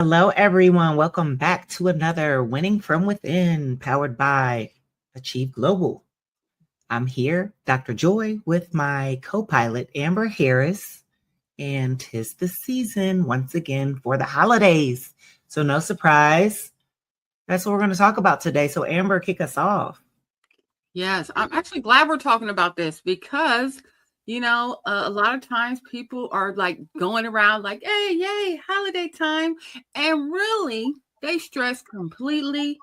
Hello, everyone. Welcome back to another Winning from Within, powered by Achieve Global. I'm here, Dr. Joy, with my co-pilot, Amber Harris, and 'tis the season once again for the holidays. So no surprise, that's what we're going to talk about today. So Amber, kick us off. Yes, I'm actually glad we're talking about this because, a lot of times people are like going around like, hey, yay, holiday time. And really, they stress completely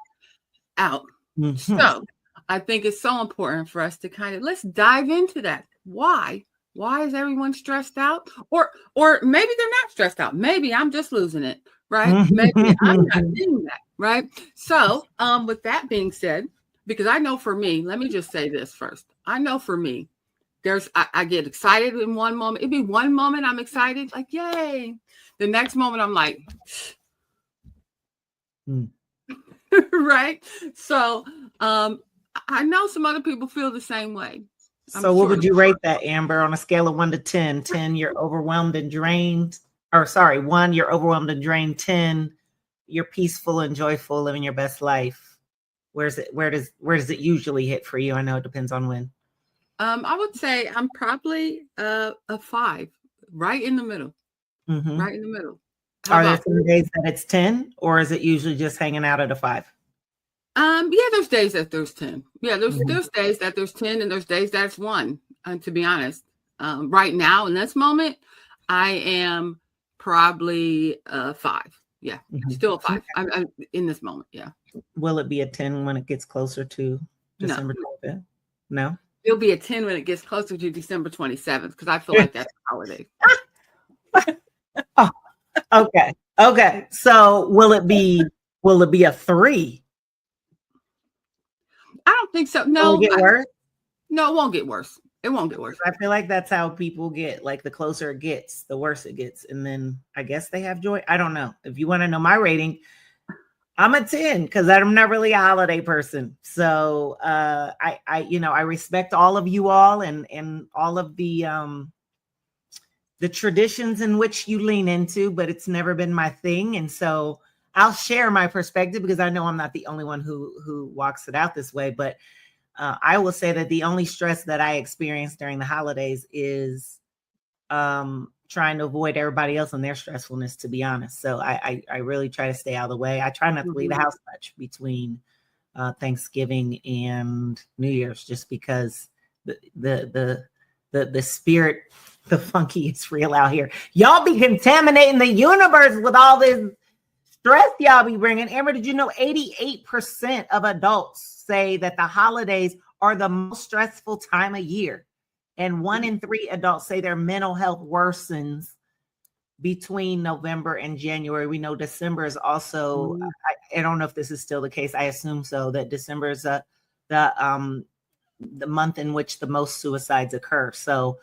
out. Mhm. So I think it's so important for us to let's dive into that. Why? Why is everyone stressed out? Or maybe they're not stressed out. Maybe I'm just losing it, right? Maybe I'm not doing that, right? So with that being said, because I know for me, let me just say this first. I know for me, I get excited in one moment. It'd be one moment I'm excited, like, yay. The next moment I'm like, right? So I know some other people feel the same way. So what would you rate that, Amber, on a scale of 1 to 10? 10, you're overwhelmed and drained. Or sorry, 1, you're overwhelmed and drained. 10, you're peaceful and joyful, living your best life. Where does it usually hit for you? I know it depends on when. I would say I'm probably a 5, right in the middle. Mm-hmm. Right in the middle. Are there some days that it's 10, or is it usually just hanging out at a 5? Yeah, there's days that there's 10. Yeah, there's days that there's 10, and there's days that's 1. To be honest, right now in this moment, I am probably 5. Yeah, still a 5. I'm in this moment. Yeah. Will it be a 10 when it gets closer to December 25th? No. It'll be a 10 when it gets closer to December 27th because I feel like that's a holiday. Oh, okay. So will it be a 3? I don't think so. No. Will it get worse? No, it won't get worse. It won't get worse. I feel like that's how people get, like, the closer it gets, the worse it gets. And then I guess they have joy. I don't know. If you want to know my rating, I'm a 10 because I'm not really a holiday person. So I respect all of you all and all of the traditions in which you lean into, but it's never been my thing. And so I'll share my perspective because I know I'm not the only one who walks it out this way. But I will say that the only stress that I experience during the holidays is trying to avoid everybody else and their stressfulness, to be honest. So I really try to stay out of the way. I try not to leave the house much between Thanksgiving and New Year's, just because the spirit, the funky is real out here. Y'all be contaminating the universe with all this stress y'all be bringing. Amber, did you know 88% of adults say that the holidays are the most stressful time of year? And 1 in 3 adults say their mental health worsens between November and January. We know December is also, I don't know if this is still the case. I assume so, that December is the month in which the most suicides occur. So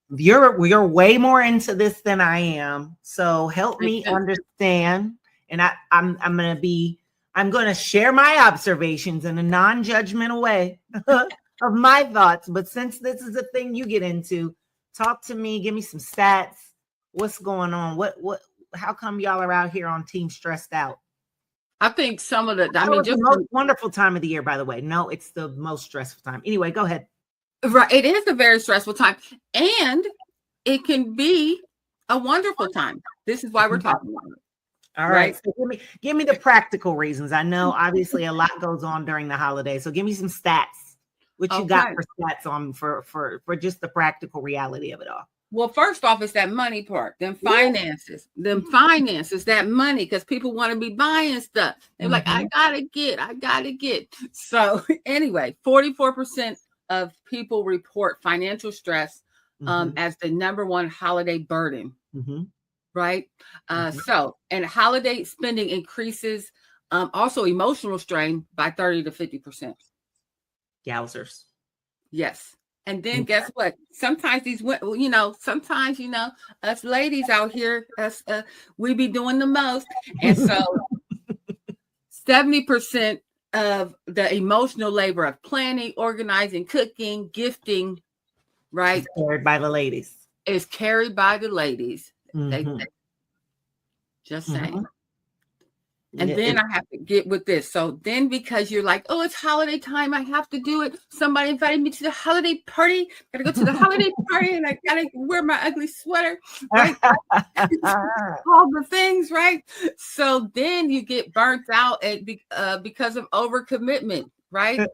you're way more into this than I am. So help me understand. And I'm going to share my observations in a non-judgmental way of my thoughts. But since this is a thing you get into, talk to me, give me some stats. What's going on? How come y'all are out here on team stressed out? I think some of it's the most wonderful time of the year, by the way. No, it's the most stressful time. Anyway, go ahead. Right. It is a very stressful time, and it can be a wonderful time. This is why we're talking about it. All right. So give me the practical reasons. I know obviously a lot goes on during the holidays. So give me some stats. What you got for stats on for just the practical reality of it all? Well, first off, it's that money part, them finances, that money, because people want to be buying stuff. They're like, I gotta get. So anyway, 44% of people report financial stress as the number one holiday burden. Right. So, and holiday spending increases also emotional strain by 30 to 50%. Yowzers. Yes. And then guess what? Sometimes us ladies out here, we be doing the most. And so 70% of the emotional labor of planning, organizing, cooking, gifting, right? Carried by the ladies. Is carried by the ladies. Just saying. And then I have to get with this. So then, because you're like, oh, it's holiday time, I have to do it. Somebody invited me to the holiday party. Gotta go to the holiday party, and I gotta wear my ugly sweater, right? All the things, right? So then you get burnt out because of overcommitment, right?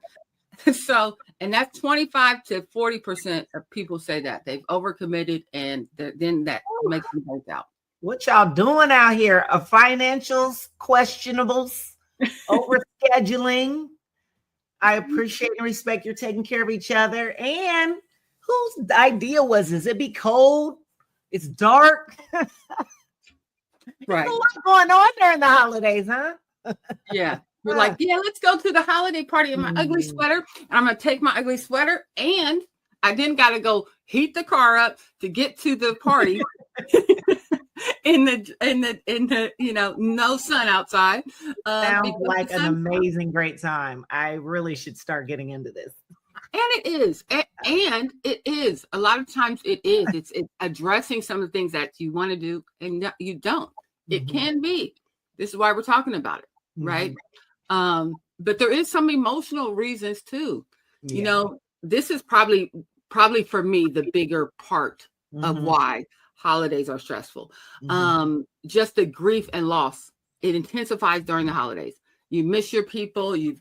So, and that's 25 to 40% of people say that they've overcommitted, and then that makes them burnt out. What y'all doing out here? Financials, questionables, overscheduling. I appreciate and respect you're taking care of each other. And whose idea was this? It be cold. It's dark. Right. There's a lot going on during the holidays, huh? Yeah. We're like, yeah, let's go to the holiday party in my ugly sweater. I'm going to take my ugly sweater, and I then got to go heat the car up to get to the party. in the no sun outside. Sounds like an amazing great time. I really should start getting into this. And it is, and it is a lot of times it's addressing some of the things that you want to do and you don't. It can be. This is why we're talking about it, right? But there is some emotional reasons too. This is probably for me the bigger part of why holidays are stressful. Just the grief and loss, it intensifies during the holidays. You miss your people, you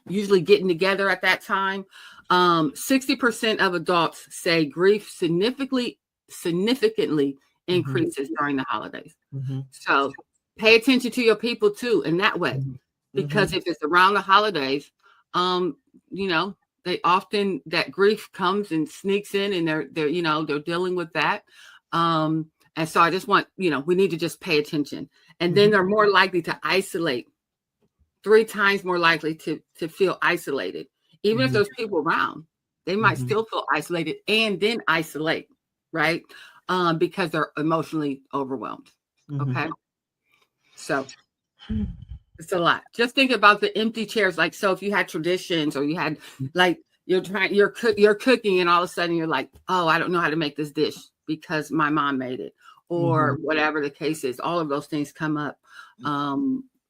usually getting together at that time. 60% of adults say grief significantly increases during the holidays. So pay attention to your people too in that way, because if it's around the holidays, they often, that grief comes and sneaks in, and they're dealing with that. And so I just want, we need to just pay attention. And then they're more likely to isolate, 3 times more likely to feel isolated. Even if there's people around, they might still feel isolated and then isolate, right? Because they're emotionally overwhelmed. Okay. So it's a lot. Just think about the empty chairs. Like, so if you had traditions, or you had like, you're cooking, and all of a sudden you're like, oh, I don't know how to make this dish because my mom made it, or whatever the case is. All of those things come up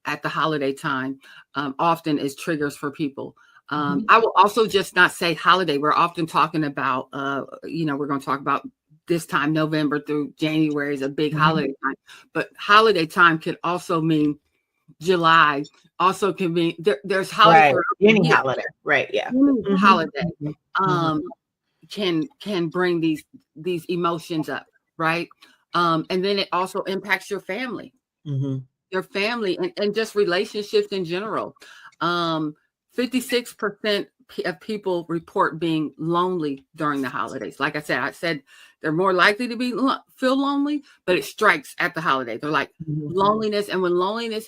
at the holiday time, often as triggers for people. I will also just not say holiday. We're often talking about, we're going to talk about this time, November through January is a big holiday time, but holiday time can also mean July, also can mean there's holiday. Right. Any holiday. Right. Yeah. Holiday can bring these emotions up. Right. And then it also impacts your family, and just relationships in general. 56% of people report being lonely during the holidays. Like I said they're more likely to feel lonely, but it strikes at the holiday. They're like loneliness. And when loneliness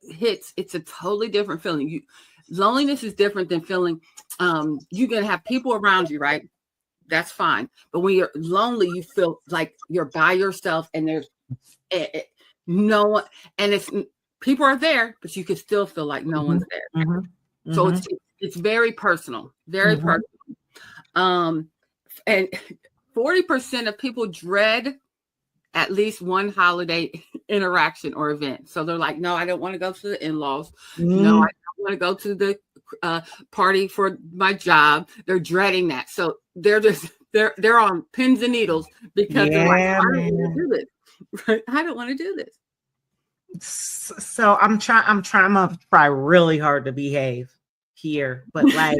hits, it's a totally different feeling. Loneliness is different than feeling, you're going to have people around you, right? That's fine. But when you're lonely, you feel like you're by yourself, and there's no one, and people are there, but you can still feel like no one's there. So it's very personal, very personal. And 40% of people dread at least one holiday interaction or event. So they're like, no, I don't want to go to the in-laws. No, I don't want to go to the party for my job. They're dreading that. So they're on pins and needles because they're like, I don't want to do this. Right? I don't want to do this. So I'm trying to try really hard to behave here, but like,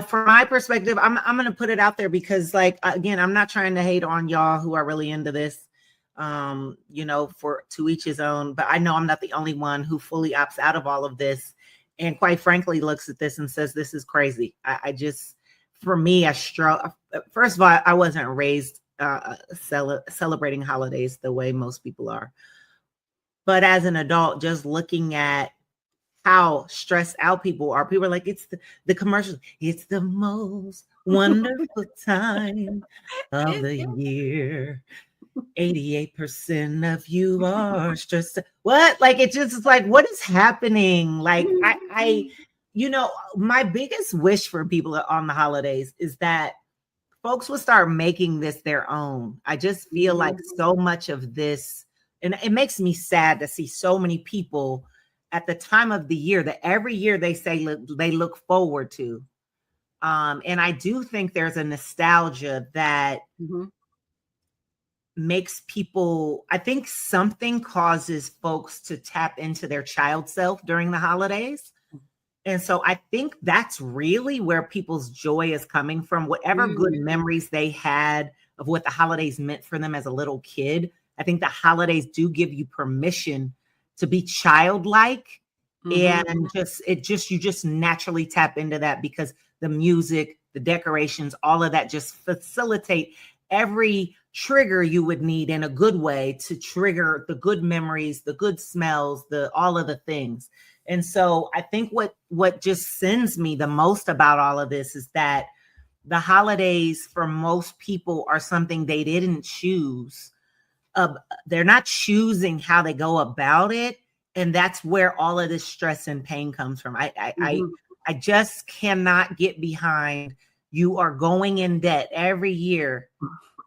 from my perspective, I'm going to put it out there because, like, again, I'm not trying to hate on y'all who are really into this, for to each his own, but I know I'm not the only one who fully opts out of all of this. And quite frankly, looks at this and says, this is crazy. I just, for me, I struggle. First of all, I wasn't raised celebrating holidays the way most people are. But as an adult, just looking at how stressed out people are like, it's the commercials. It's the most wonderful time of the year. 88% of you are stressed. What? Like, it just is like, what is happening? Like, I my biggest wish for people on the holidays is that folks will start making this their own. I just feel like so much of this, And it makes me sad to see so many people at the time of the year that every year they say they look forward to. And I do think there's a nostalgia that makes people, I think something causes folks to tap into their child self during the holidays. And so I think that's really where people's joy is coming from. Whatever good memories they had of what the holidays meant for them as a little kid, I think the holidays do give you permission to be childlike. And you just naturally tap into that because the music, the decorations, all of that just facilitate every trigger you would need in a good way to trigger the good memories, the good smells, all of the things. And so I think what just sends me the most about all of this is that the holidays for most people are something they didn't choose. They're not choosing how they go about it. And that's where all of this stress and pain comes from. I just cannot get behind you are going in debt every year.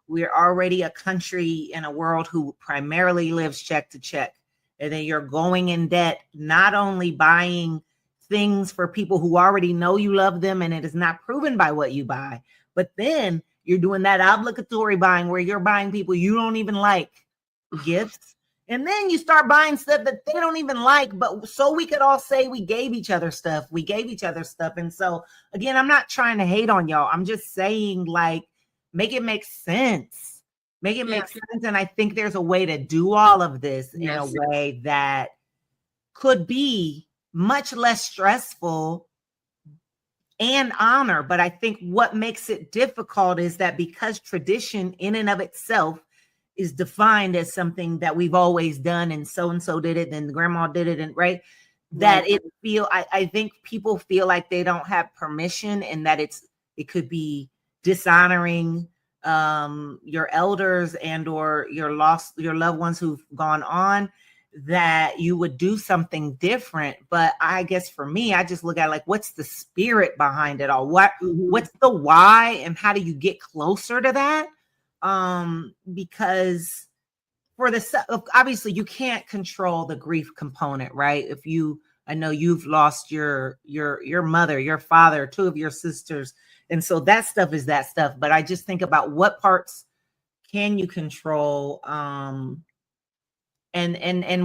We're already a country in a world who primarily lives check to check. And then you're going in debt, not only buying things for people who already know you love them and it is not proven by what you buy, but then you're doing that obligatory buying where you're buying people you don't even like gifts. And then you start buying stuff that they don't even like, but so we could all say we gave each other stuff. We gave each other stuff. And so again, I'm not trying to hate on y'all. I'm just saying, like, make it make sense. Make it make sense. And I think there's a way to do all of this in a way that could be much less stressful and honor. But I think what makes it difficult is that because tradition in and of itself is defined as something that we've always done and so did it and grandma did it, and right, that I think people feel like they don't have permission and that it could be dishonoring your elders and or your loved ones who've gone on, that you would do something different. But I guess for me, I just look at like, what's the spirit behind it all? What's the why and how do you get closer to that? Because obviously you can't control the grief component, right? I know you've lost your mother, your father, two of your sisters. And so that stuff is that stuff. But I just think about what parts can you control, and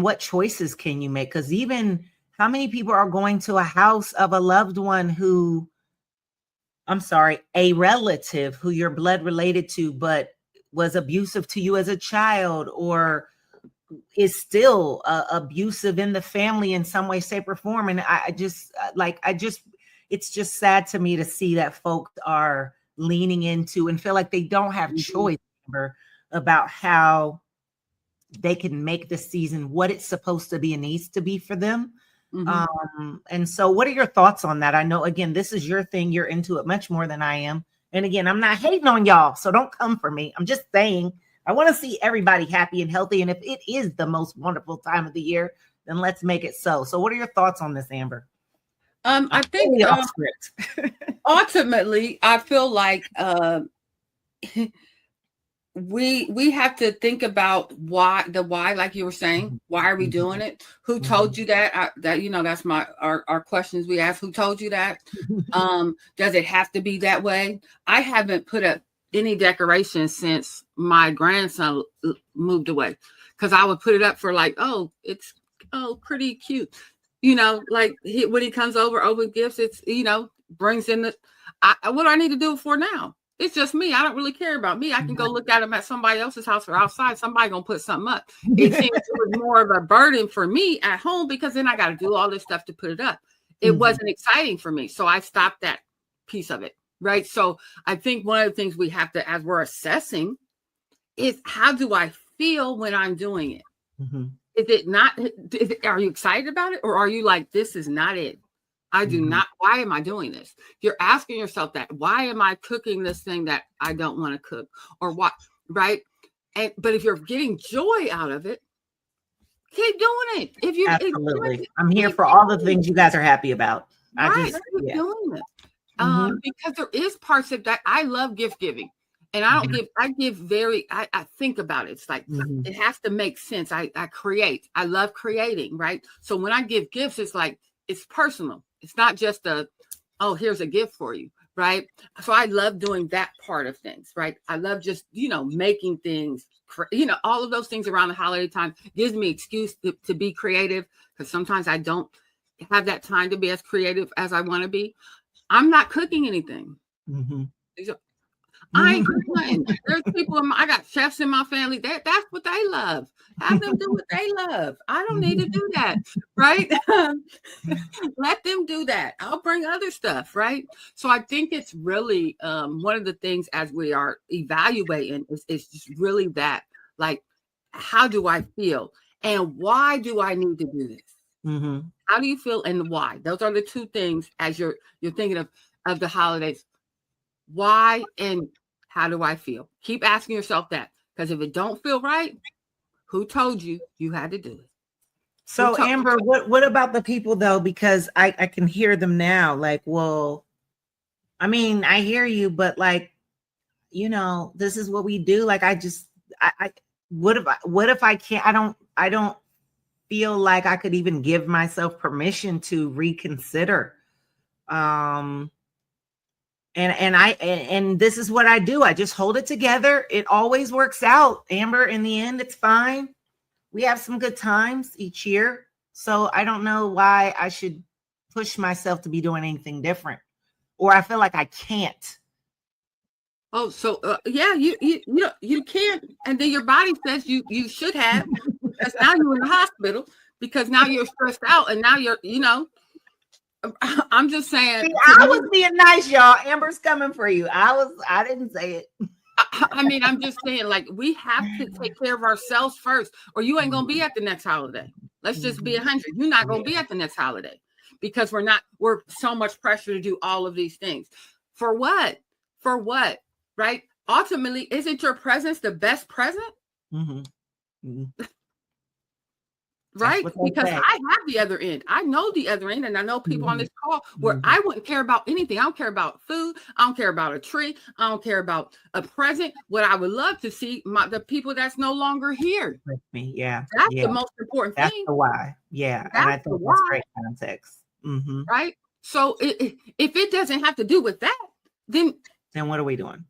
what choices can you make? Because even how many people are going to a house of a loved one a relative who you're blood related to, but was abusive to you as a child or is still abusive in the family in some way, shape, or form. And it's just sad to me to see that folks are leaning into and feel like they don't have choice about how they can make the season what it's supposed to be and needs to be for them. And so what are your thoughts on that? I know, again, this is your thing. You're into it much more than I am. And again, I'm not hating on y'all, so don't come for me. I'm just saying I want to see everybody happy and healthy. And if it is the most wonderful time of the year, then let's make it so. So what are your thoughts on this, Amber? I think ultimately, I feel like we have to think about why, like you were saying, why are we doing it? Who told you that? That's our questions we ask. Who told you that? Does it have to be that way? I haven't put up any decorations since my grandson moved away, because I would put it up for like, it's pretty cute. Like when he comes over gifts, it's, brings in what do I need to do it for now? It's just me. I don't really care about me. I can go look at them at somebody else's house or outside. Somebody gonna put something up. It seems it was more of a burden for me at home because then I got to do all this stuff to put it up. It wasn't exciting for me. So I stopped that piece of it. Right. So I think one of the things we have to, as we're assessing, is how do I feel when I'm doing it? Is it not, are you excited about it? Or are you like, this is not it? I do not. Why am I doing this? You're asking yourself that. Why am I cooking this thing that I don't want to cook? Or what? Right. But if you're getting joy out of it, keep doing it. If you absolutely, I'm here for all the things you guys are happy about. Keep doing it. Because there is parts of that. I love gift giving. And I don't give, I think about it. It's like, it has to make sense. I create. I love creating, right? So when I give gifts, it's like, it's personal. It's not just oh, here's a gift for you, right? So I love doing that part of things, right? I love just, making things, all of those things around the holiday time gives me excuse to be creative, because sometimes I don't have that time to be as creative as I want to be. I'm not cooking anything. I ain't cooking. There's people I got chefs in my family. That's what they love. Have them do what they love. I don't need to do that, right? Let them do that. I'll bring other stuff, right? So I think it's really one of the things as we are evaluating is just really that, like, how do I feel and why do I need to do this? How do you feel and why? Those are the two things as you're thinking of the holidays. Why and how do I feel? Keep asking yourself that, because if it don't feel right, who told you had to do it? So Amber, what about the people though? Because I can hear them now. Like, well, I mean, I hear you, but like, this is what we do. Like, what if I can't? I don't feel like I could even give myself permission to reconsider. And this is what I do. I just hold it together. It always works out, Amber. In the end, it's fine. We have some good times each year. So I don't know why I should push myself to be doing anything different, or I feel like I can't. Oh, so yeah, you can't, and then your body says you should have, because now you're in the hospital, because now you're stressed out, and now you're I'm just saying. See, I was being nice, y'all. Amber's coming for you. I didn't say it. I mean, I'm just saying, like, we have to take care of ourselves first, or you ain't gonna be at the next holiday. Let's just be 100. You're not gonna be at the next holiday, because we're so much pressure to do all of these things. For what? For what? Right? Ultimately, isn't your presence the best present? Right? Because I have the other end. I know the other end, and I know people on this call where I wouldn't care about anything. I don't care about food. I don't care about a tree. I don't care about a present. What I would love to see, the people that's no longer here. With me. Yeah. That's the most important thing. That's the why. Yeah. And I think that's great context. Right? So if it doesn't have to do with that, then what are we doing?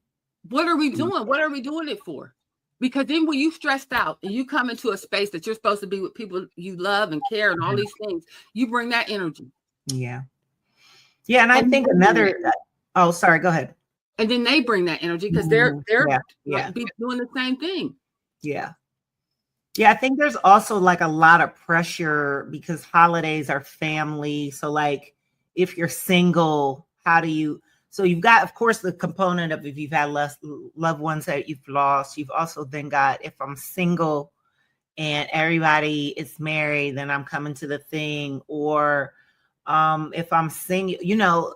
What are we doing? What are we doing it for? Because then when you stressed out and you come into a space that you're supposed to be with people you love and care and all these things, you bring that energy. Yeah. Yeah. And I think sorry, go ahead. And then they bring that energy because they're like be doing the same thing. Yeah. Yeah. I think there's also like a lot of pressure because holidays are family. So like if you're single, so you've got, of course, the component of if you've had loved ones that you've lost. You've also then got, if I'm single and everybody is married, then I'm coming to the thing. Or if I'm single,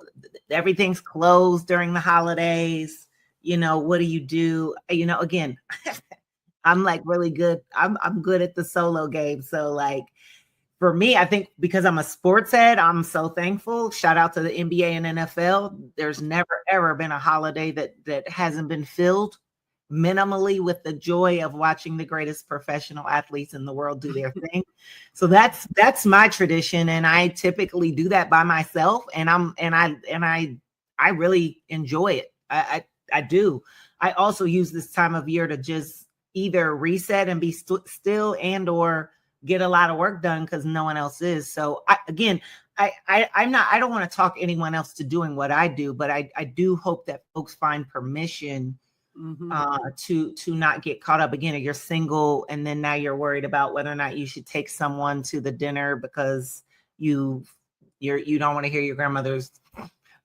everything's closed during the holidays. What do you do? Again, I'm like really good. I'm good at the solo game. So like, for me, I think because I'm a sports head, I'm so thankful. Shout out to the NBA and NFL. There's never, ever been a holiday that hasn't been filled minimally with the joy of watching the greatest professional athletes in the world do their thing. So that's my tradition. And I typically do that by myself. And I really enjoy it. I do. I also use this time of year to just either reset and be still or get a lot of work done because no one else is. So I don't want to talk anyone else to doing what I do, but I do hope that folks find permission to not get caught up. Again, if you're single and then now you're worried about whether or not you should take someone to the dinner because you don't want to hear your grandmother's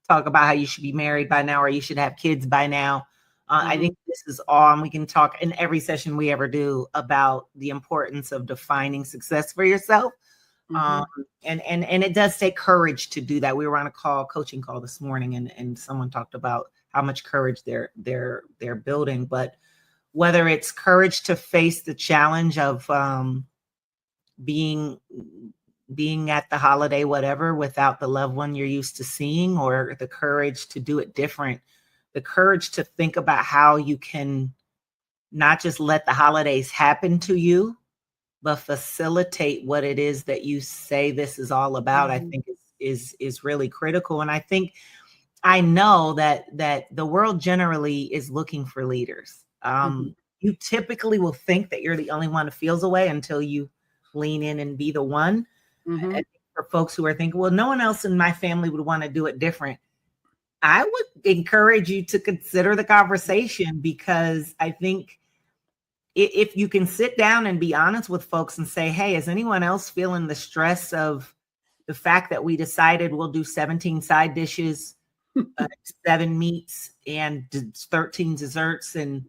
talk about how you should be married by now or you should have kids by now. I think this is all, and we can talk in every session we ever do about the importance of defining success for yourself. And it does take courage to do that. We were on a coaching call this morning, and someone talked about how much courage they're building. But whether it's courage to face the challenge of being at the holiday, whatever, without the loved one you're used to seeing, or the courage to do it different courage to think about how you can not just let the holidays happen to you, but facilitate what it is that you say this is all about, I think is really critical. And I know that the world generally is looking for leaders. You typically will think that you're the only one who feels away until you lean in and be the one. For folks who are thinking, well, no one else in my family would want to do it different, I would encourage you to consider the conversation, because I think if you can sit down and be honest with folks and say, hey, is anyone else feeling the stress of the fact that we decided we'll do 17 side dishes, 7 meats, and 13 desserts? And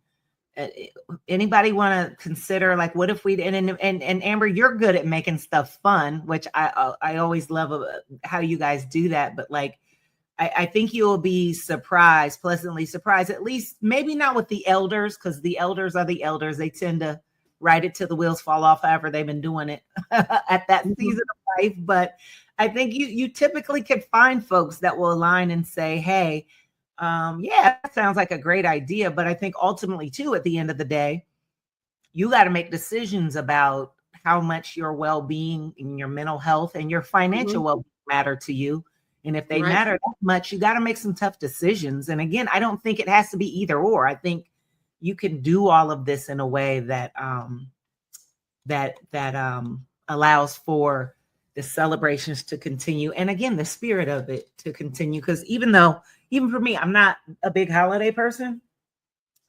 anybody want to consider, like, what if we, and Amber, you're good at making stuff fun, which I always love how you guys do that. But like, I think you'll be surprised, pleasantly surprised, at least maybe not with the elders, because the elders are the elders. They tend to ride it till the wheels fall off, however they've been doing it at that season of life. But I think you typically can find folks that will align and say, hey, yeah, that sounds like a great idea. But I think ultimately, too, at the end of the day, you got to make decisions about how much your well-being and your mental health and your financial well-being matter to you. And if they matter that much, you got to make some tough decisions. And again, I don't think it has to be either or. I think you can do all of this in a way that allows for the celebrations to continue. And again, the spirit of it to continue. Because even for me, I'm not a big holiday person,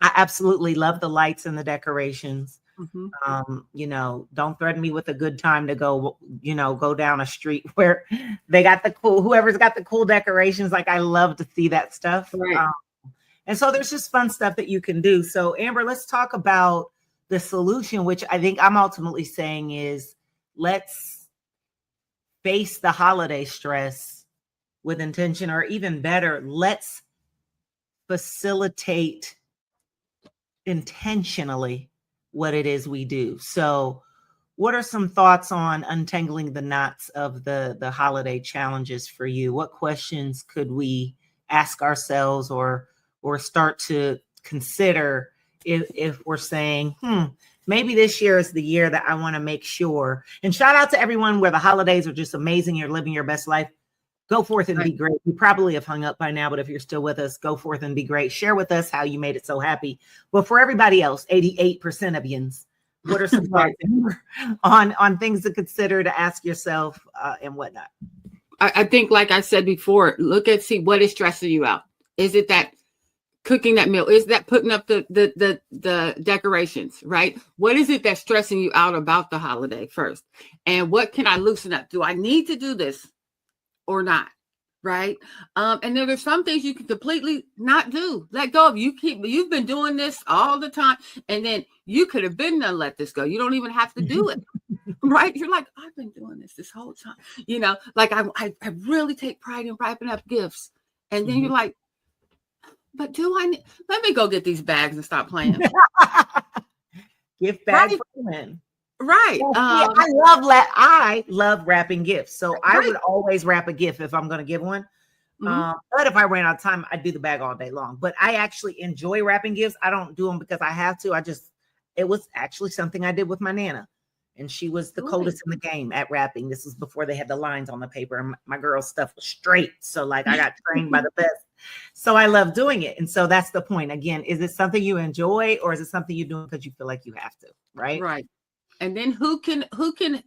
I absolutely love the lights and the decorations. Don't threaten me with a good time to go down a street where they got whoever's got the cool decorations. Like, I love to see that stuff. Right. And so there's just fun stuff that you can do. So Amber, let's talk about the solution, which I think I'm ultimately saying is, let's face the holiday stress with intention, or even better, let's facilitate intentionally what it is we do. So what are some thoughts on untangling the knots of the holiday challenges for you? What questions could we ask ourselves or start to consider if we're saying, maybe this year is the year that I want to make sure. And shout out to everyone where the holidays are just amazing. You're living your best life. Go forth and be great. You probably have hung up by now, but if you're still with us, go forth and be great. Share with us how you made it so happy. But for everybody else, 88% of yins, what are some thoughts on things to consider, to ask yourself and whatnot? I think, like I said before, see what is stressing you out. Is it that cooking that meal? Is that putting up the decorations, right? What is it that's stressing you out about the holiday first? And what can I loosen up? Do I need to do this or not? Right. And then there's some things you can completely not do. Let go of. You've been doing this all the time. And then you could have been done, let this go. You don't even have to do it. Right. You're like, I've been doing this whole time. Like I really take pride in wrapping up gifts. And then you're like, but let me go get these bags and stop playing. Gift bag for men. Right. I love wrapping gifts. So I would always wrap a gift if I'm going to give one. But if I ran out of time, I'd do the bag all day long. But I actually enjoy wrapping gifts. I don't do them because I have to. It was actually something I did with my Nana. And she was the coldest in the game at wrapping. This was before they had the lines on the paper. And my girl's stuff was straight. So like, I got trained by the best. So I love doing it. And so that's the point. Again, is it something you enjoy, or is it something you're doing because you feel like you have to? Right. Right. And then who can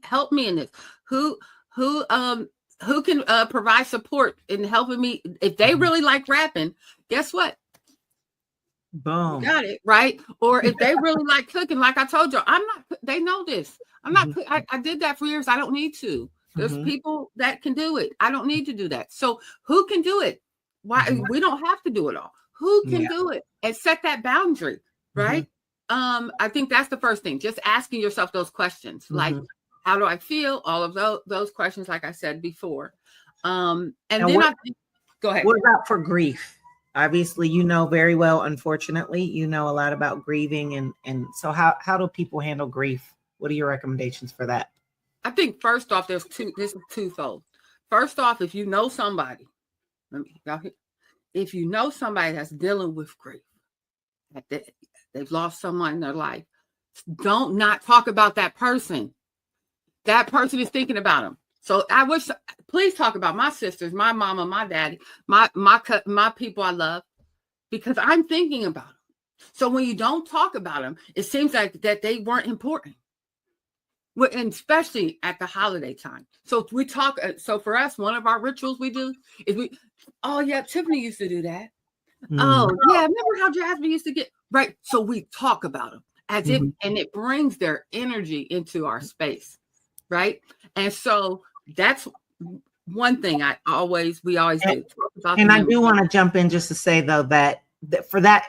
help me in this? Who can provide support in helping me? If they really like rapping, guess what? Boom. You got it, right? Or if they really like cooking, like I told you, they know this. I'm not, I did that for years. I don't need to. There's people that can do it. I don't need to do that. So who can do it? Why? We don't have to do it all. Who can do it and set that boundary, right? I think that's the first thing. Just asking yourself those questions, like, how do I feel? All of those questions, like I said before. And then go ahead. What about for grief? Obviously, very well, unfortunately, a lot about grieving. And so how do people handle grief? What are your recommendations for that? I think first off, this is twofold. First off, if you know somebody, if you know somebody that's dealing with grief, that they've lost someone in their life, don't not talk about that person. That person is thinking about them. So please talk about my sisters, my mama, my daddy, my people I love, because I'm thinking about them. So when you don't talk about them, it seems like that they weren't important. And especially at the holiday time. So we talk. So for us, one of our rituals we do is oh yeah, Tiffany used to do that. Oh yeah, remember how Jasmine used to get right? So we talk about them as if, and it brings their energy into our space, right? And so that's one thing we always do. And I do want to jump in just to say though that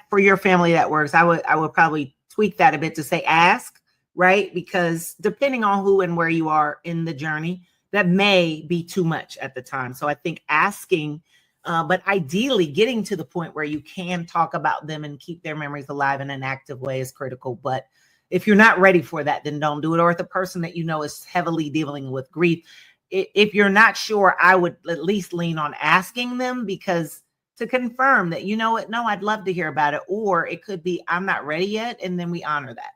for your family that works, I would probably tweak that a bit to say ask, right? Because depending on who and where you are in the journey, that may be too much at the time. So I think asking, but ideally getting to the point where you can talk about them and keep their memories alive in an active way is critical. But if you're not ready for that, then don't do it. Or if the person that you know is heavily dealing with grief, if you're not sure, I would at least lean on asking them, because to confirm that, you know what, no, I'd love to hear about it. Or it could be, I'm not ready yet. And then we honor that.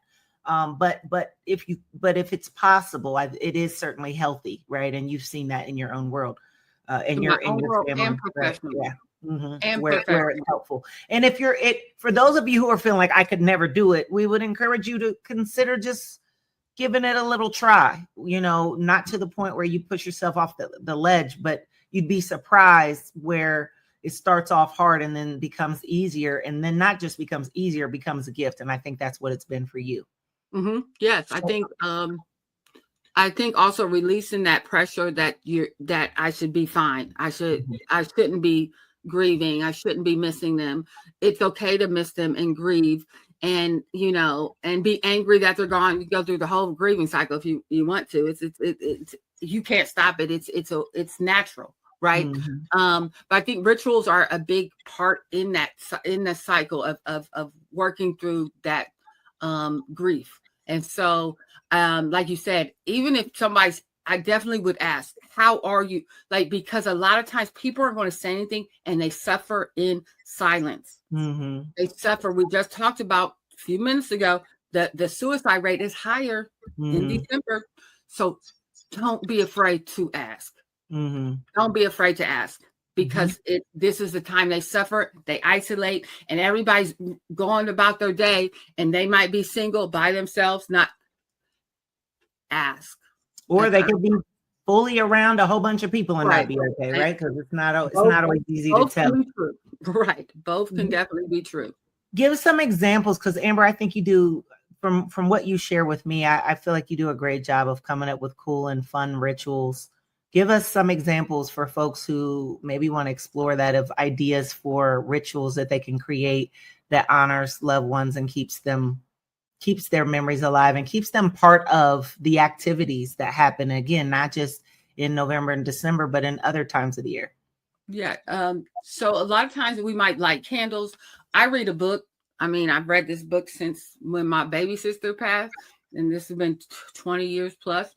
But if it's possible, it is certainly healthy, right? And you've seen that in your own world, in your family, and professional, right? Yeah. And where it's helpful. And if for those of you who are feeling like I could never do it, we would encourage you to consider just giving it a little try. Not to the point where you push yourself off the ledge, but you'd be surprised where it starts off hard and then becomes easier, and then not just becomes easier, becomes a gift. And I think that's what it's been for you. Yes, I think also releasing that pressure that I should be fine. I shouldn't be grieving. I shouldn't be missing them. It's okay to miss them and grieve, and and be angry that they're gone. You go through the whole grieving cycle if you want to. It's you can't stop it. It's natural, right? But I think rituals are a big part in the cycle of working through that grief. And so, like you said, even if I definitely would ask, how are you? Because a lot of times people aren't going to say anything and they suffer in silence. They suffer. We just talked about a few minutes ago that the suicide rate is higher in December. So don't be afraid to ask. Don't be afraid to ask, because this is the time they suffer, they isolate, and everybody's going about their day, and they might be single by themselves. Not ask, or they could be fully around a whole bunch of people and not be okay, right? Because it's not always easy to tell. Right, both can definitely be true. Give some examples, because Amber, I think you do. From what you share with me, I feel like you do a great job of coming up with cool and fun rituals. Give us some examples for folks who maybe want to explore that, of ideas for rituals that they can create that honors loved ones and keeps their memories alive and keeps them part of the activities that happen, again, not just in November and December, but in other times of the year. Yeah. So a lot of times we might light candles. I read a book. I mean, I've read this book since when my baby sister passed, and this has been 20 years plus.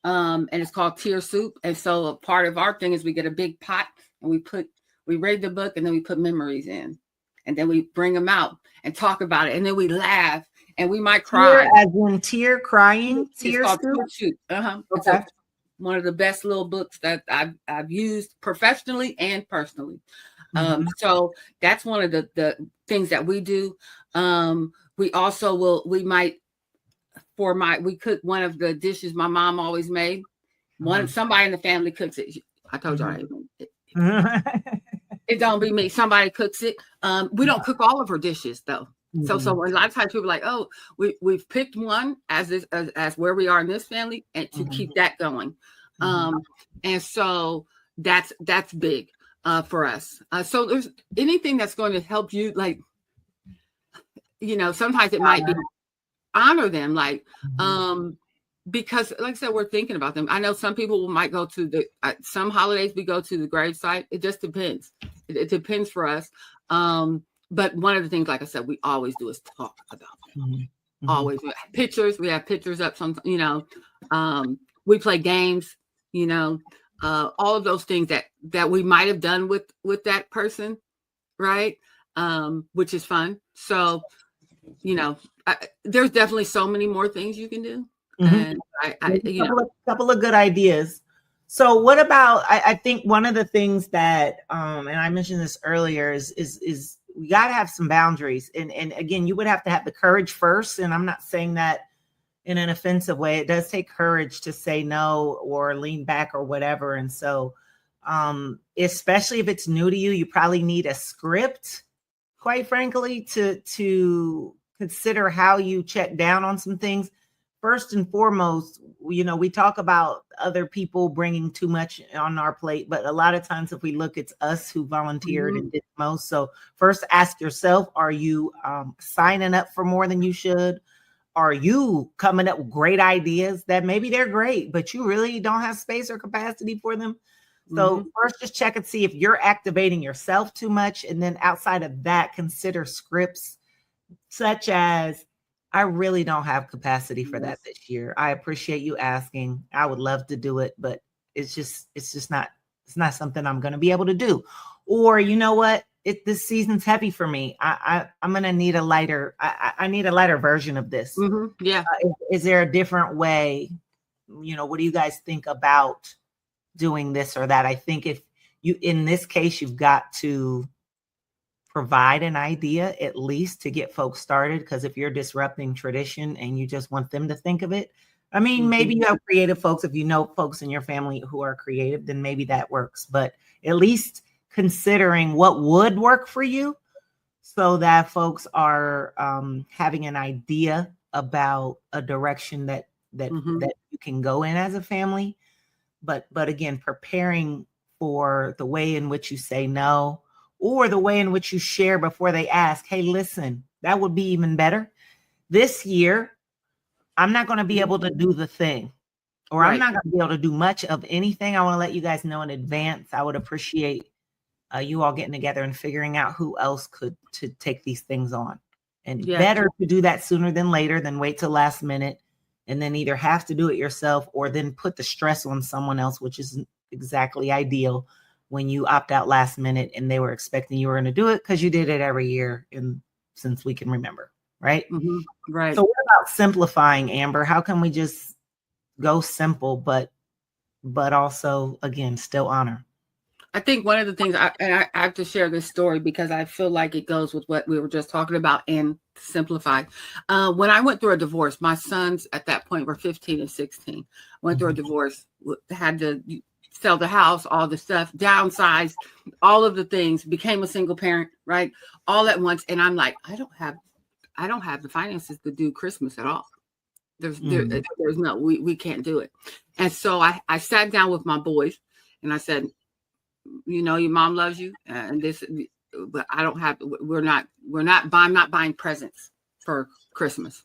And it's called Tear Soup. And so a part of our thing is we get a big pot and we read the book, and then we put memories in, and then we bring them out and talk about it. And then we laugh, and we might cry. Tear, as in tear, crying. Tear Soup. Okay. It's one of the best little books that I've used professionally and personally. So that's one of the things that we do. We also we cook one of the dishes my mom always made. Somebody in the family cooks it. I told you it don't be me. Somebody cooks it. We don't cook all of her dishes though. So a lot of times people are like, oh, we've picked one as where we are in this family, and to keep that going. And so that's big for us. So there's anything that's going to help you, sometimes it might be honor them, because like I said, we're thinking about them. I know some people might go to some holidays we go to the gravesite. It just depends. It depends for us. But one of the things, like I said, we always do is talk about them. Always. We have pictures up. We play games, all of those things that we might have done with that person. right? Which is fun. So, there's definitely so many more things you can do. And couple of good ideas. So what about, I think one of the things that, and I mentioned this earlier is we got to have some boundaries. And again, you would have to have the courage first. And I'm not saying that in an offensive way. It does take courage to say no or lean back or whatever. And so, especially if it's new to you, you probably need a script, quite frankly, to consider how you check down on some things. First and foremost, we talk about other people bringing too much on our plate, but a lot of times if we look, it's us who volunteered and did most. So first ask yourself, are you signing up for more than you should? Are you coming up with great ideas that maybe they're great, but you really don't have space or capacity for them? So first just check and see if you're activating yourself too much. And then outside of that, consider scripts such as, I really don't have capacity for that this year. I appreciate you asking. I would love to do it, but it's not something I'm going to be able to do. Or, you know what? This season's heavy for me. I'm going to need a lighter. I need a lighter version of this. Yeah. Is there a different way? What do you guys think about doing this or that? I think if you, in this case, you've got to provide an idea at least to get folks started. Because if you're disrupting tradition and you just want them to think of it, I mean, maybe you have creative folks. If you know folks in your family who are creative, then maybe that works. But at least considering what would work for you so that folks are having an idea about a direction that you can go in as a family. But again, preparing for the way in which you say no, or the way in which you share before they ask, hey, listen, that would be even better. This year, I'm not going to be able to do the thing, or I'm not going to be able to do much of anything. I want to let you guys know in advance. I would appreciate you all getting together and figuring out who else could to take these things on. And better to do that sooner than later than wait till last minute and then either have to do it yourself or then put the stress on someone else, which isn't exactly ideal when you opt out last minute and they were expecting you were going to do it because you did it every year since we can remember, right? Right. So what about simplifying, Amber? How can we just go simple, but also, again, still honor? I think one of the things I have to share this story because I feel like it goes with what we were just talking about and simplify. When I went through a divorce, my sons at that point were 15 and 16. Went through a divorce, had to sell the house, all the stuff, downsized, all of the things, became a single parent, right? All at once. And I'm like, I don't have the finances to do Christmas at all. There's no, we can't do it. And so I sat down with my boys and I said, your mom loves you and this, but I don't have, I'm not buying presents for Christmas.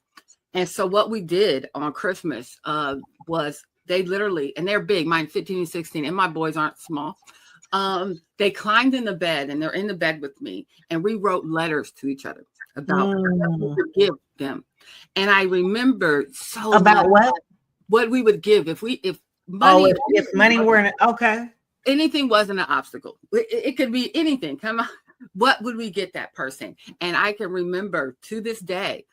And so what we did on Christmas was they literally, and they're big, mine 15 and 16, and my boys aren't small. They climbed in the bed and they're in the bed with me and we wrote letters to each other about what we would give them. And I remember so about what we would give if money, if money weren't okay. Anything wasn't an obstacle. It could be anything. Come on. What would we get that person? And I can remember to this day,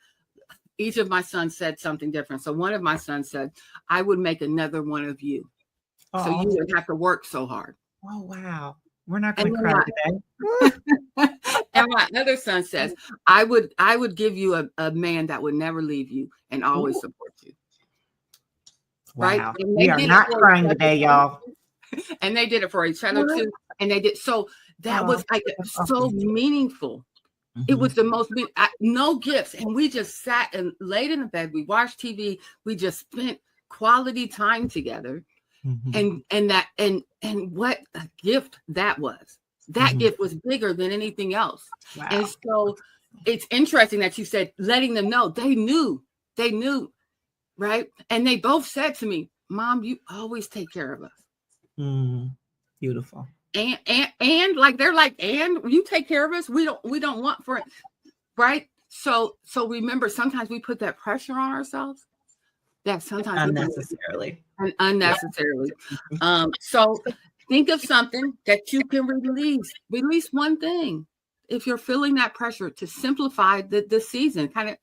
each of my sons said something different. So one of my sons said, I would make another one of you. So you wouldn't have to work so hard. Oh, wow. We're not going to cry today. And my other son says, I would give you a man that would never leave you and always support you. Wow. Right? We are not crying today, y'all. And they did it for each other too. And they did. So that was like so meaningful. It was the most, no gifts. And we just sat and laid in the bed. We watched TV. We just spent quality time together. And what a gift that was. That gift was bigger than anything else. Wow. And so it's interesting that you said, letting them know they knew, right? And they both said to me, Mom, you always take care of us. Beautiful. And like they're like, and you take care of us. We don't want for it, right? So remember, sometimes we put that pressure on ourselves that sometimes unnecessarily. So think of something that you can release one thing if you're feeling that pressure to simplify the season, kind of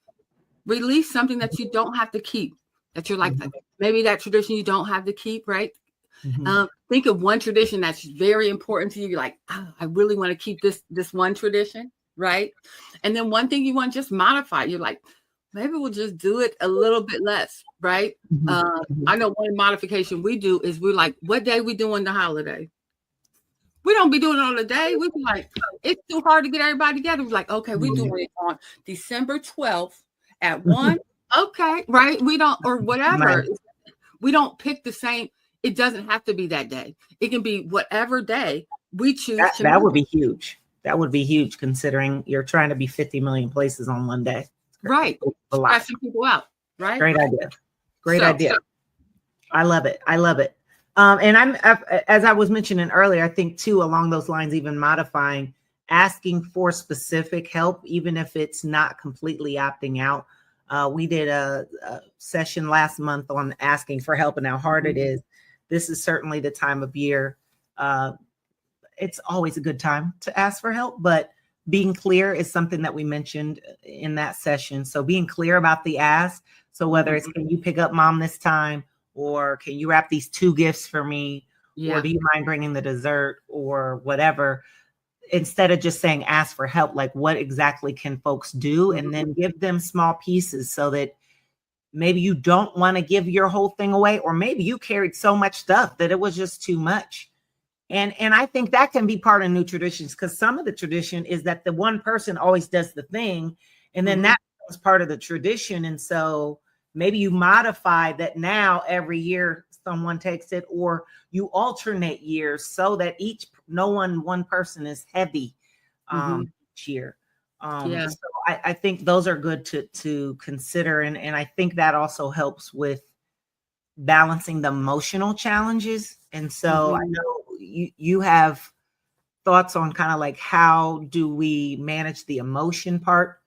release something that you don't have to keep, that you're like, maybe that tradition you don't have to keep, right? Think of one tradition that's very important to you. You're like, oh, I really want to keep this one tradition, right? And then one thing you want to just modify. You're like, maybe we'll just do it a little bit less, right? I know one modification we do is we're like, what day we doing the holiday? We don't be doing it on the day. We be like, it's too hard to get everybody together. We're like, okay, we doing it on December 12th at 1. Okay, right? We don't, or whatever. Right. We don't pick the same. It doesn't have to be that day. It can be whatever day we choose. That would be huge. That would be huge, considering you're trying to be 50 million places on one day. Right. Stressing people out. Right. Great idea. Great idea. I love it. I love it. And as I was mentioning earlier, I think too, along those lines, even modifying, asking for specific help, even if it's not completely opting out. We did a session last month on asking for help and how hard it is. This is certainly the time of year. It's always a good time to ask for help, but being clear is something that we mentioned in that session. So being clear about the ask. So whether it's, can you pick up mom this time? Or can you wrap these 2 gifts for me? Or do you mind bringing the dessert or whatever? Instead of just saying, ask for help, like what exactly can folks do? And then give them small pieces so that maybe you don't want to give your whole thing away, or maybe you carried so much stuff that it was just too much. And I think that can be part of new traditions, because some of the tradition is that the one person always does the thing, and then that becomes part of the tradition. And so maybe you modify that now every year someone takes it, or you alternate years so that one person is heavy each year. So I think those are good to consider. And I think that also helps with balancing the emotional challenges. And so I know you have thoughts on kind of like, how do we manage the emotion part,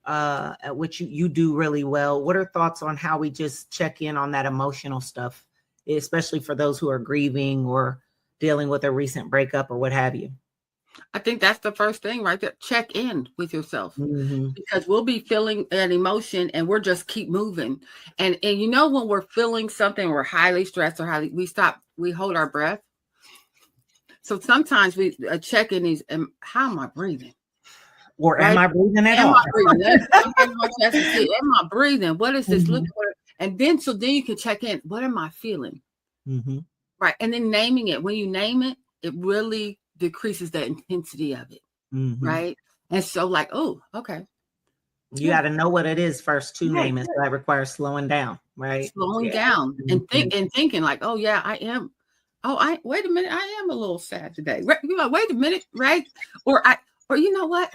at which you do really well. What are thoughts on how we just check in on that emotional stuff, especially for those who are grieving or dealing with a recent breakup or what have you? I think that's the first thing right there. Check in with yourself, because we'll be feeling an emotion and we're just keep moving. And you know, when we're feeling something, we're highly stressed or we hold our breath. So sometimes we check in these, how am I breathing? Or am I breathing at all? Am I breathing? What is this looking for? And then you can check in. What am I feeling? Right. And then naming it. When you name it, it really decreases the intensity of it. Right. And so like, oh, okay. You got to know what it is first to name it. So that requires slowing down, right? Slowing down and thinking like, oh yeah, I am. Oh, wait a minute. I am a little sad today. Right? You're like, wait a minute. Right. Or you know what?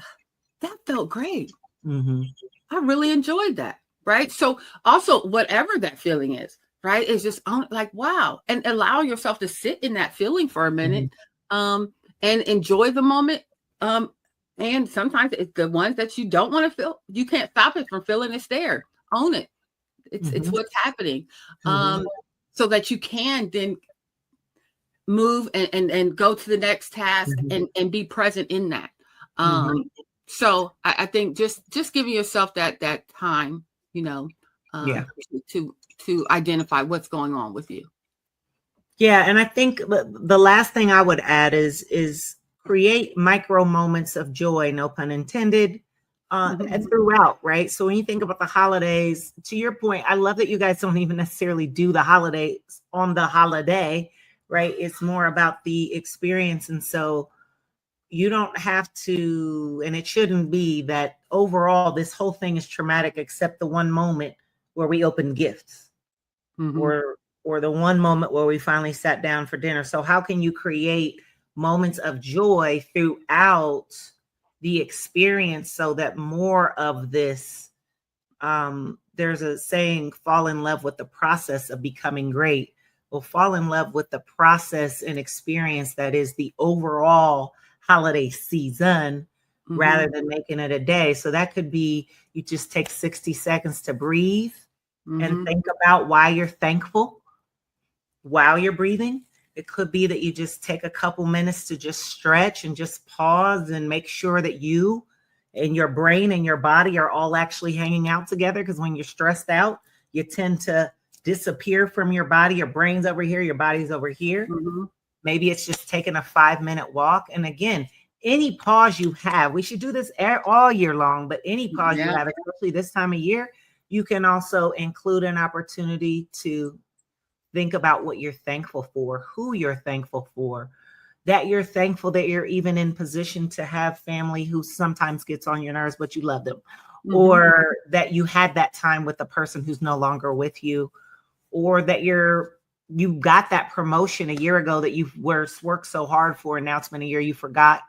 That felt great. I really enjoyed that. Right. So also, whatever that feeling is, right, is just like, wow. And allow yourself to sit in that feeling for a minute, and enjoy the moment. And sometimes it's the ones that you don't want to feel. You can't stop it from feeling. It's there. Own it. It's what's happening. So that you can then move and go to the next task and be present in that. So I think just giving yourself that time, you know, to identify what's going on with you. Yeah. And I think the last thing I would add is create micro moments of joy, no pun intended, throughout, right? So when you think about the holidays, to your point, I love that you guys don't even necessarily do the holidays on the holiday, right? It's more about the experience. And so you don't have to, and it shouldn't be that overall this whole thing is traumatic, except the one moment where we opened gifts or the one moment where we finally sat down for dinner. So how can you create moments of joy throughout the experience so that more of this, there's a saying, fall in love with the process of becoming great. Well, fall in love with the process and experience that is the overall holiday season rather than making it a day. So that could be, you just take 60 seconds to breathe and think about why you're thankful while you're breathing. It could be that you just take a couple minutes to just stretch and just pause and make sure that you and your brain and your body are all actually hanging out together. Because when you're stressed out, you tend to disappear from your body. Your brain's over here, your body's over here. Mm-hmm. Maybe it's just taking a 5-minute walk. And again, any pause you have, we should do this all year long, but any pause you have, especially this time of year, you can also include an opportunity to think about what you're thankful for, who you're thankful for, that you're thankful that you're even in position to have family who sometimes gets on your nerves, but you love them, Mm-hmm. or that you had that time with the person who's no longer with you, or that you got that promotion a year ago that you've worked so hard for, and now it's been a year, you forgot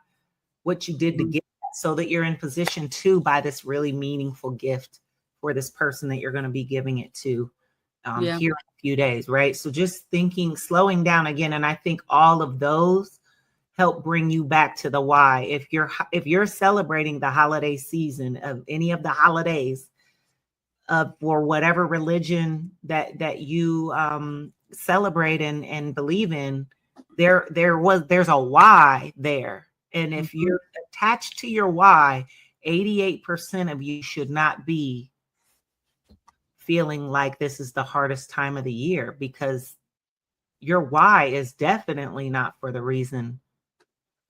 what you did to get that, so that you're in position to buy this really meaningful gift for this person that you're going to be giving it to here in a few days, right? So just thinking, slowing down again. And I think all of those help bring you back to the why. If you're celebrating the holiday season of any of the holidays for whatever religion that you celebrate and believe in, there's a why there. And if you're attached to your why, 88% of you should not be feeling like this is the hardest time of the year, because your why is definitely not for the reason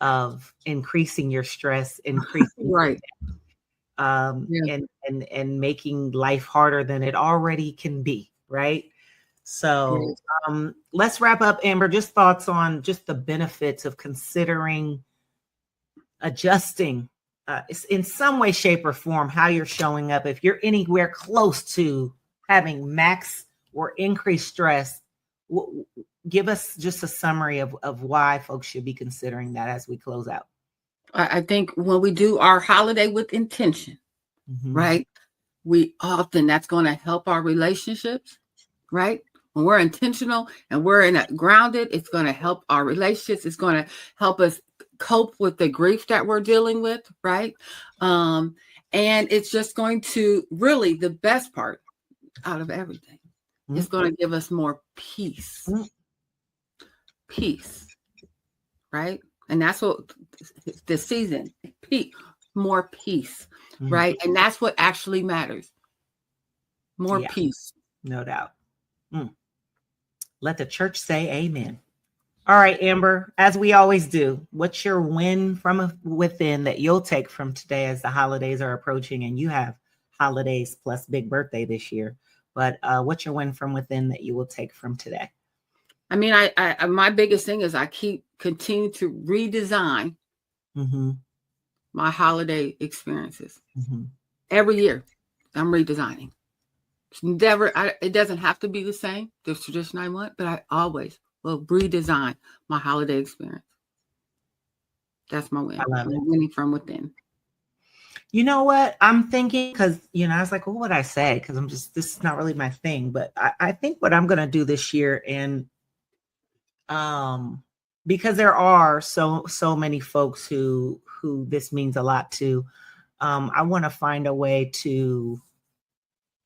of increasing your stress, increasing right. And making life harder than it already can be, right? So let's wrap up, Amber. Just thoughts on just the benefits of considering adjusting in some way, shape, or form how you're showing up. If you're anywhere close to having max or increased stress, give us just a summary of why folks should be considering that as we close out. I think when we do our holiday with intention, right, that's going to help our relationships, right? When we're intentional and we're grounded, it's going to help our relationships. It's going to help us cope with the grief that we're dealing with, right? And it's just going to really, the best part out of everything, it's going to give us more peace. Peace, right? And that's what the season, more peace, right? And that's what actually matters. More peace. No doubt. Let the church say amen. All right, Amber, as we always do, what's your win from within that you'll take from today as the holidays are approaching, and you have holidays plus big birthday this year, but what's your win from within that you will take from today? I mean, I my biggest thing is I continue to redesign my holiday experiences. Every year I'm redesigning. It doesn't have to be the same, the tradition I want, but I always will redesign my holiday experience. That's my win. I love it. Winning from within. You know what? I'm thinking, because, I was like, what would I say? Because this is not really my thing, but I think what I'm going to do this year, and because there are so many folks who this means a lot to, I want to find a way to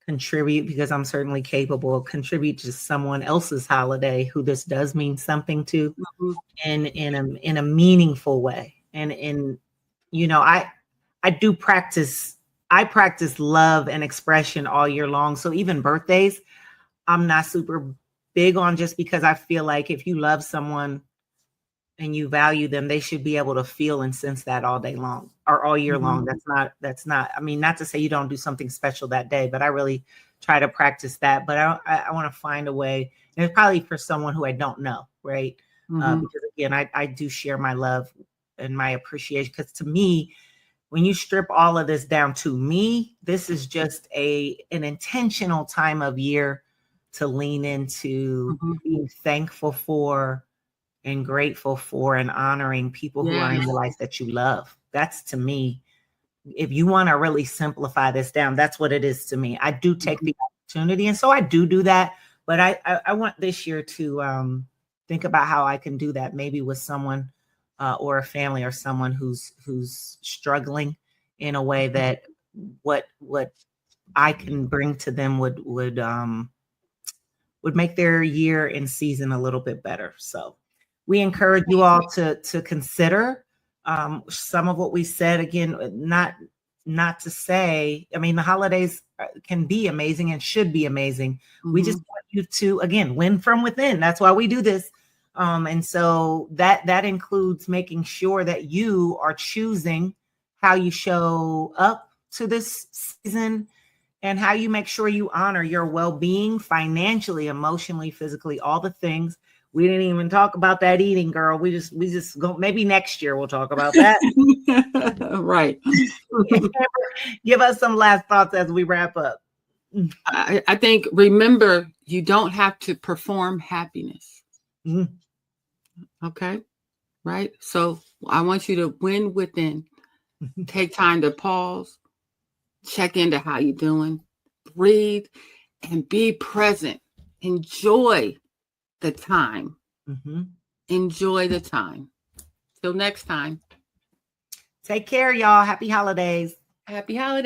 contribute, because I'm certainly capable of contribute to someone else's holiday who this does mean something to, in a meaningful way. And I practice love and expression all year long. So even birthdays, I'm not super big on, just because I feel like if you love someone and you value them, they should be able to feel and sense that all day long or all year long. That's not, I mean, not to say you don't do something special that day, but I really try to practice that. But I want to find a way, and it's probably for someone who I don't know, right? Because again, I do share my love and my appreciation, because to me, when you strip all of this down to me, this is just an intentional time of year to lean into being thankful for and grateful for and honoring people who are in your life that you love. That's, to me, if you want to really simplify this down, that's what it is to me. I do take the opportunity, and so I do that, but I want this year to think about how I can do that, maybe with someone or a family or someone who's struggling, in a way that what I can bring to them would make their year and season a little bit better. So We encourage you all to consider some of what we said. Again, not to say, I mean, the holidays can be amazing and should be amazing. Mm-hmm. We just want you to, again, win from within. That's why we do this. And so that includes making sure that you are choosing how you show up to this season and how you make sure you honor your well-being financially, emotionally, physically, all the things. We didn't even talk about that eating, girl. We just go, maybe next year we'll talk about that. Right. Give us some last thoughts as we wrap up. I think, remember, you don't have to perform happiness. Mm. Okay. Right. So I want you to win within. Take time to pause, check into how you're doing, breathe, and be present. Enjoy the time. Mm-hmm. Enjoy the time. Till next time. Take care, y'all. Happy holidays. Happy holidays.